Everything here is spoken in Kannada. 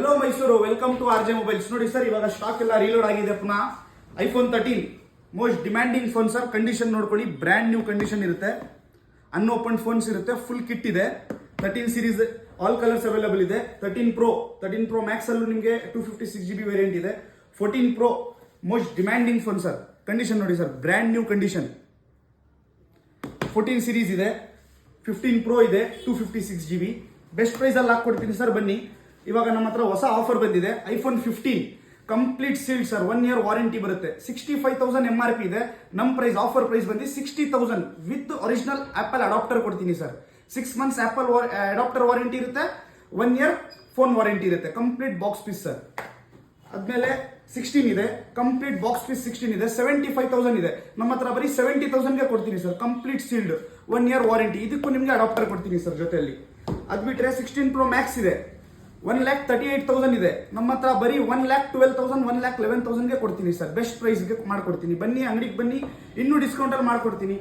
Hello Mysuru, welcome to R J mobiles. ನೋಡಿ ಸರ್, ಇವಾಗ ಸ್ಟಾಕ್ ಎಲ್ಲ ರೀಲೋಡ್ ಆಗಿದೆ ಪುನಃ. IPhone 13 most demanding phone sir. Condition ನೋಡ್ಕೊಳ್ಳಿ, ಬ್ರ್ಯಾಂಡ್ ನ್ಯೂ ಕಂಡೀಷನ್ ಇರುತ್ತೆ. ಅನ್ಓಪನ್ ಫೋನ್ಸ್ ಇರುತ್ತೆ, ಫುಲ್ ಕಿಟ್ ಇದೆ. 13 ಸೀರೀಸ್ ಆಲ್ ಕಲರ್ಸ್ ಅವೈಲೇಬಲ್ ಇದೆ. 13 ಪ್ರೋ ಮ್ಯಾಕ್ಸ್ ಅಲ್ಲೂ ನಿಮಗೆ 256GB ವೇರಿಯಂಟ್ ಇದೆ. 14 pro most demanding phone sir. Condition ನೋಡಿ sir, brand new condition. 14 series ಇದೆ, 15 ಪ್ರೋ ಇದೆ, 256GB. ಬೆಸ್ಟ್ ಪ್ರೈಸ್ ಅಲ್ಲಿ ಹಾಕೊಡ್ತೀನಿ ಸರ್, ಬನ್ನಿ. ಇವಾಗ ನಮ್ಮ ಹತ್ರ ಹೊಸ ಆಫರ್ ಬಂದಿದೆ. IPhone 15 complete sealed sir, 1 year warranty ಬರುತ್ತೆ. 65,000 MRP ಇದೆ. ನಮ್ಮ ಪ್ರೈಸ್ ಆಫರ್ ಪ್ರೈಸ್ ಬಂದು 60,000 ವಿತ್ ಒರಿಜಿನಲ್ ಆಪಲ್ ಅಡಾಪ್ಟರ್ ಕೊಡ್ತೀನಿ sir. 6 months Apple adapter warranty ಇರುತ್ತೆ, 1 ಇಯರ್ ಫೋನ್ ವಾರಂಟಿ ಇರುತ್ತೆ. Complete box piece sir. ಆದ್ಮೇಲೆ 16 ಇದೆ, ಕಂಪ್ಲೀಟ್ ಬಾಕ್ಸ್ ಪೀಸ್ 16 ಇದೆ. 75,000 ಇದೆ. ನಮ್ಮ ಹತ್ರ ಬರೀ 70,000ಗೆ ಕೊಡ್ತೀನಿ sir, complete sealed, 1 year warranty. ಇದಕ್ಕೂ ನಿಮಗೆ ಅಡಾಪ್ಟರ್ ಕೊಡ್ತೀನಿ ಸರ್ ಜೊತೆಯಲ್ಲಿ. ಅದ್ಬಿಟ್ರೆ 16 ಪ್ರೋ ಮ್ಯಾಕ್ಸ್ ಇದೆ, 1,38,000 ಇದೆ. ನಮ್ಮ ಹತ್ರ ಬರೀ 1,12,000 1,11,000ಗೆ ಕೊಡ್ತೀನಿ ಸರ್. ಬೆಸ್ಟ್ ಪ್ರೈಸ್ಗೆ ಮಾಡ್ಕೊಡ್ತೀನಿ. ಬನ್ನಿ, ಅಂಗಡಿಗೆ ಬನ್ನಿ, ಇನ್ನೂ ಡಿಸ್ಕೌಂಟ್ ಅಲ್ಲಿ ಮಾಡ್ಕೊಡ್ತೀನಿ.